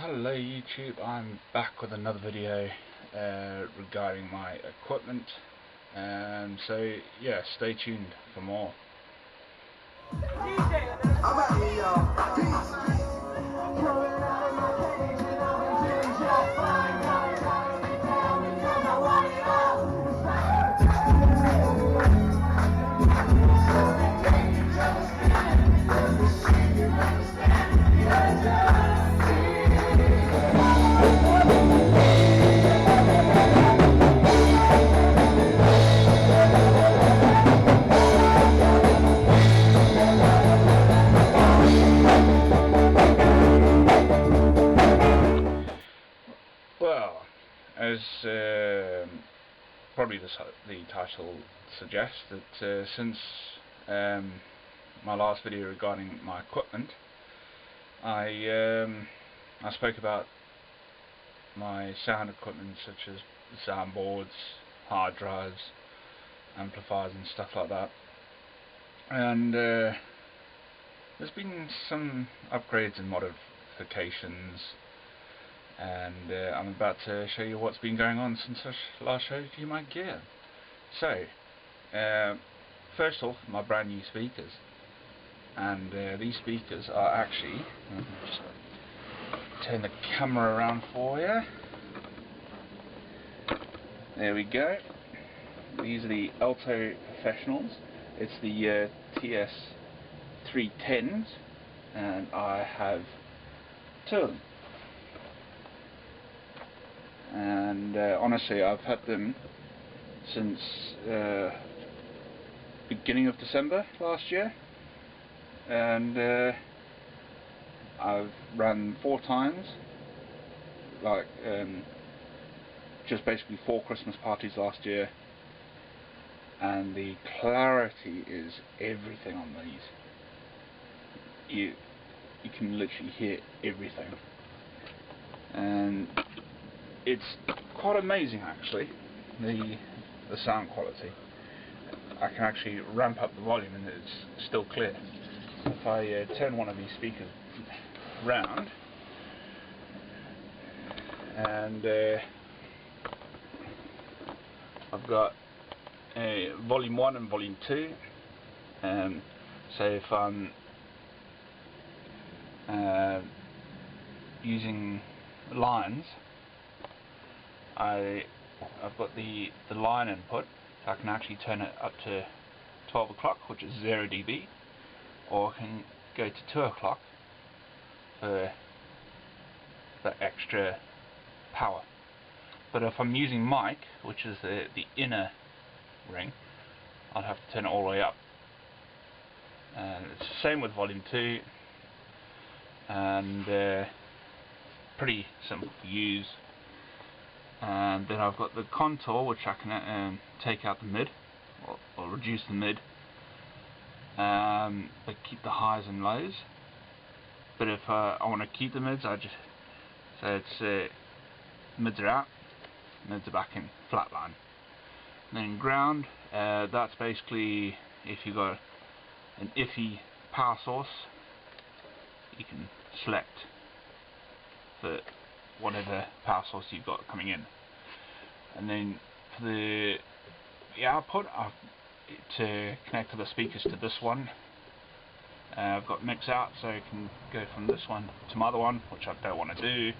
Hello YouTube, I'm back with another video regarding my equipment, so yeah, stay tuned for more. I'm out here, y'all. Peace. Well, as probably the title suggests, that since my last video regarding my equipment, I spoke about my sound equipment such as soundboards, hard drives, amplifiers and stuff like that, and there's been some upgrades and modifications, and I'm about to show you what's been going on since I last showed you my gear. So first off, my brand new speakers, and these speakers are actually, just turn the camera around for you. There we go. These are the Alto Professionals. It's the TS310s, and I have two of them. And honestly, I've had them since beginning of December last year, and I've run 4 times, like just basically 4 Christmas parties last year, and the clarity is everything on these. You can literally hear everything, and it's quite amazing actually, the sound quality. I can actually ramp up the volume and it's still clear. If I turn one of these speakers round, and I've got a volume 1 and volume 2, so if I'm using lines, I've got the line input, so I can actually turn it up to 12 o'clock, which is 0 dB, or I can go to 2 o'clock for the extra power. But if I'm using mic, which is the inner ring, I'll have to turn it all the way up. And it's the same with volume 2, and pretty simple to use. And then I've got the contour, which I can take out the mid, or reduce the mid, but keep the highs and lows. But if I want to keep the mids, so it's mids are out, mids are back in flatline. And then ground, that's basically if you've got an iffy power source, you can select for whatever power source you've got coming in. And then for the output, to connect to the speakers to this one, I've got mix out, so I can go from this one to my other one, which I don't want to do.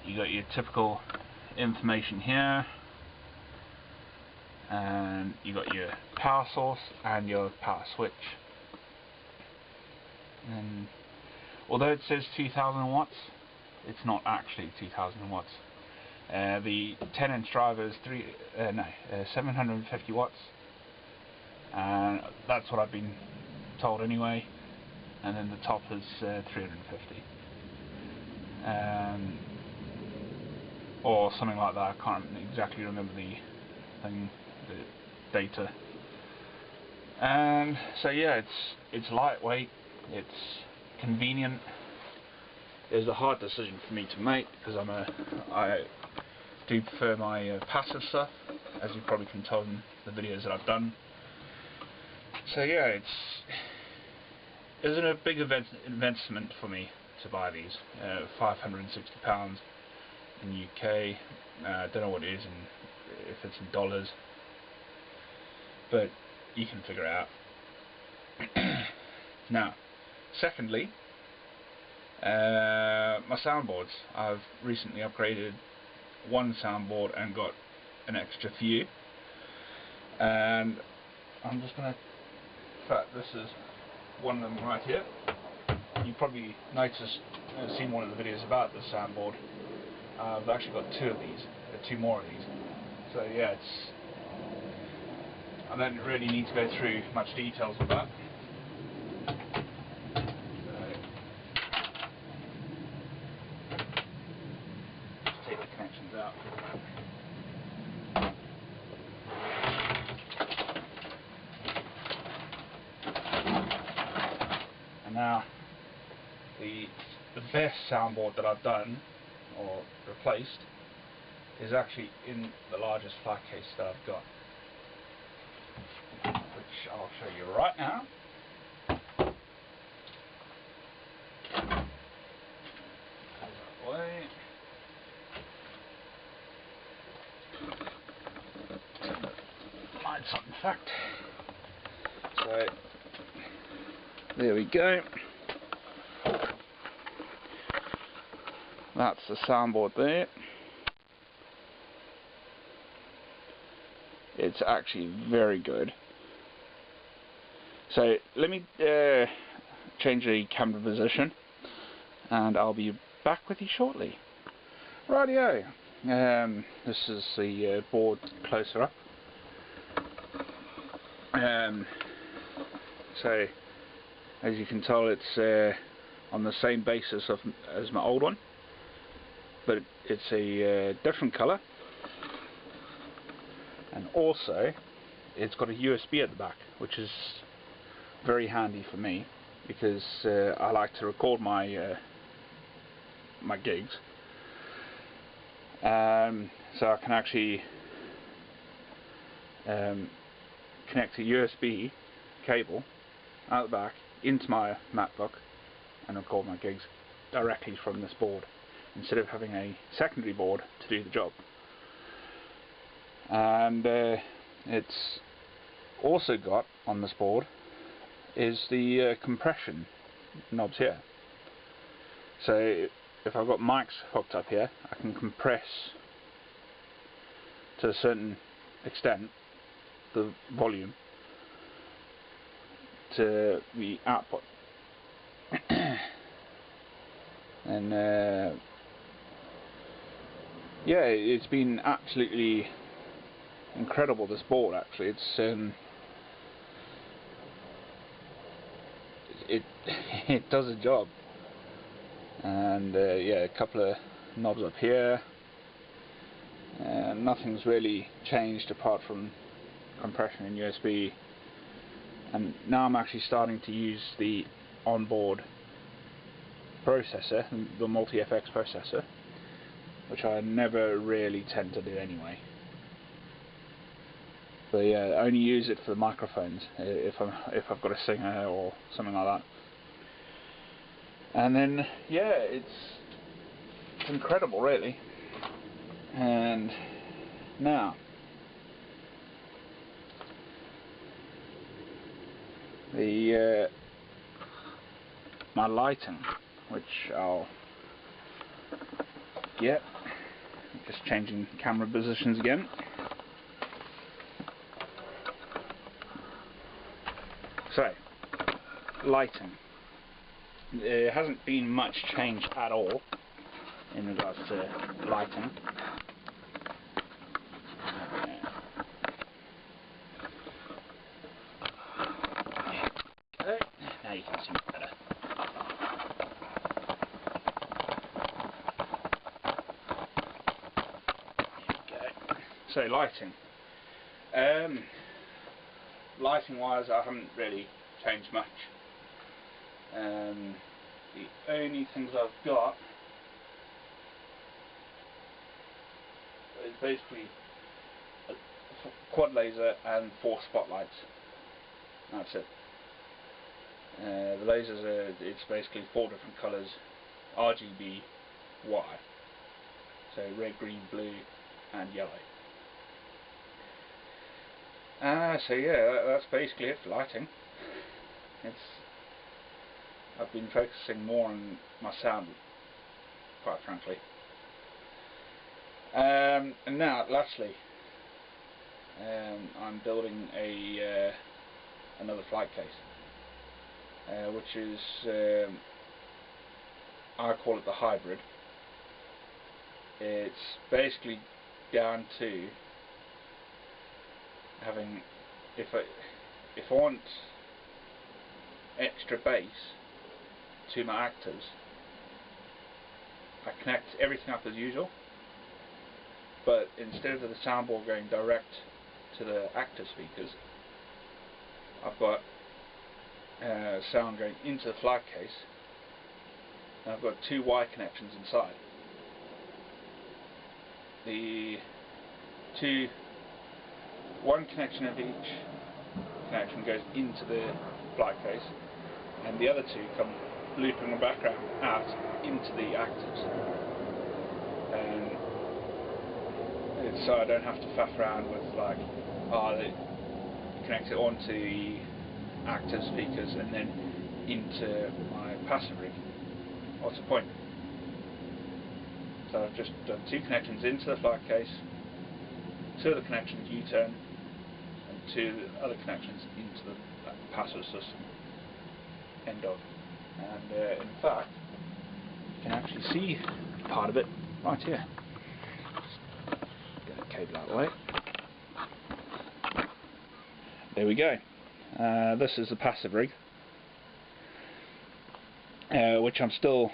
You got your typical information here, and you got your power source and your power switch. And although it says 2000 watts, it's not actually 2000 watts. The 10-inch driver is 750 watts, and that's what I've been told anyway. And then the top is 350, or something like that. I can't exactly remember the data. And so yeah, it's lightweight, it's convenient. It was a hard decision for me to make because I do prefer my passive stuff, as you probably can tell in the videos that I've done. So yeah, it's a big investment for me, to buy these. £560 in UK. I don't know what it is if it's in dollars, but you can figure it out. Now, secondly, my soundboards. I've recently upgraded one soundboard and got an extra few, and I'm just going to, in fact, this is one of them right here. You probably noticed, seen one of the videos about this soundboard. I've actually got two more of these. So yeah, I don't really need to go through much details of that. Just take the connections out. And now, the best soundboard that I've done or replaced is actually in the largest flat case that I've got, which I'll show you right now. Lights on, in fact. So there we go. That's the soundboard there. It's actually very good. So let me change the camera position and I'll be back with you shortly. Rightio. This is the board closer up. So as you can tell, it's on the same basis as my old one, but it's a different colour, and also it's got a USB at the back, which is very handy for me because I like to record my my gigs, so I can actually connect a USB cable out the back into my MacBook and record my gigs directly from this board instead of having a secondary board to do the job. And it's also got on this board is the compression knobs here. So if I've got mics hooked up here, I can compress to a certain extent the volume to the output. And yeah, it's been absolutely incredible, this board. Actually, it does a job. And yeah, a couple of knobs up here. Nothing's really changed apart from compression and USB. And now I'm actually starting to use the onboard processor, the multi-FX processor, which I never really tend to do anyway. But yeah, I only use it for the microphones if I've got a singer or something like that. And then yeah, it's incredible, really. And now the my lighting, which I'll get. Just changing camera positions again. So, lighting. There hasn't been much change at all in regards to lighting. Okay, now you can see it better. Okay. So lighting. Lighting wise, I haven't really changed much. The only things I've got is basically a quad laser and 4 spotlights. That's it. The lasers it's basically 4 different colours RGB Y, so red, green, blue and yellow. So yeah, that's basically it for lighting. I've been focusing more on my sound, quite frankly. And now, lastly, I'm building another flight case, which is, I call it the hybrid. It's basically down to having, if I want extra bass to my actives, I connect everything up as usual, but instead of the soundboard going direct to the active speakers, I've got sound going into the flight case, and I've got two Y connections inside. One connection of each connection goes into the flight case, and the other two come looping the background out into the actives. And so I don't have to faff around with like, connect it onto the active speakers and then into my passive rig. What's the point? So I've just done two connections into the flight case, two other connections U-turn, and two other connections into the passive system. End of. And in fact, you can actually see part of it right here. Just get the cable out of the way. There we go. This is the passive rig, which I'm still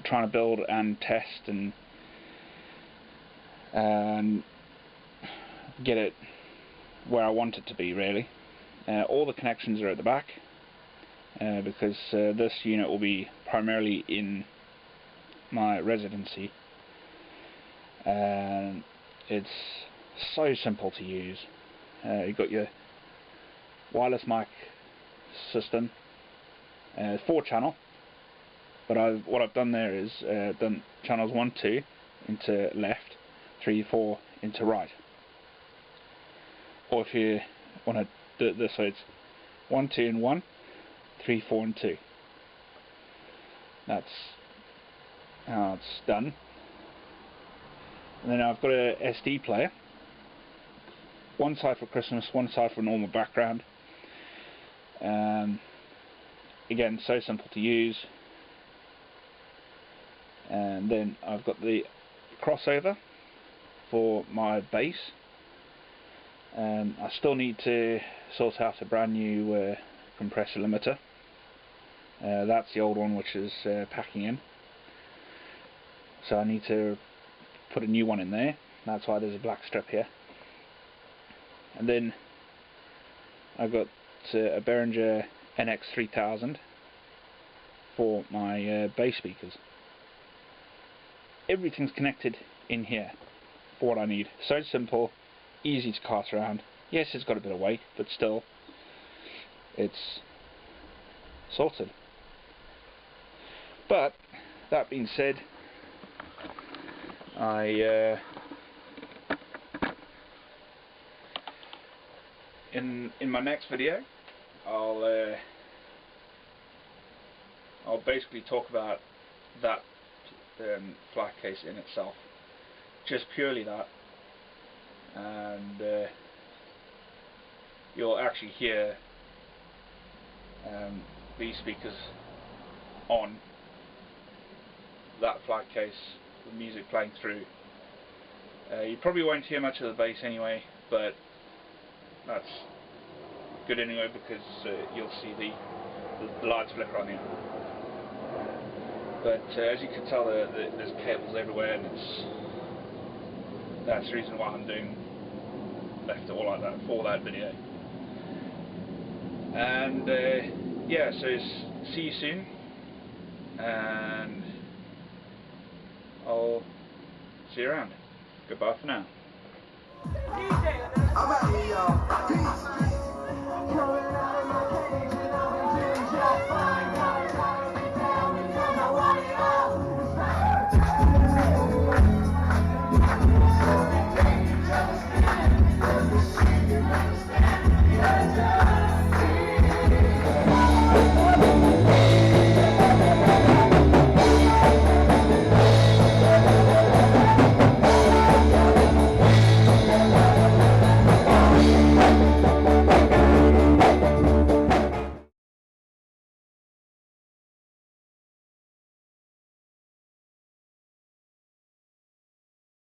trying to build and test and get it where I want it to be, really. All the connections are at the back, because this unit will be primarily in my residency, and it's so simple to use. You've got your wireless mic system, 4-channel, but what I've done there is done channels 1, 2 into left, 3, 4 into right. Or if you want to do it this way, it's 1, 2 and 1, 3, 4 and 2. That's how it's done. And then I've got a SD player, one side for Christmas, one side for normal background. Again, so simple to use. And then I've got the crossover for my bass. I still need to sort out a brand new compressor limiter. That's the old one which is packing in, so I need to put a new one in there. That's why there's a black strip here. And then I've got a Behringer Nx 3000 for my bass speakers. Everything's connected in here for what I need. So simple, easy to cart around. Yes, it's got a bit of weight, but still, it's sorted. But that being said, in my next video, I'll basically talk about that flat case in itself, just purely that, and you'll actually hear these speakers on that flat case, the music playing through. You probably won't hear much of the bass anyway, but that's good anyway, because you'll see the lights flicker on the end. But as you can tell, there's cables everywhere, and that's the reason why I'm left it all like that for that video. And yeah, so see you soon, and I'll see you around. Goodbye for now. I'm out here, y'all. Peace.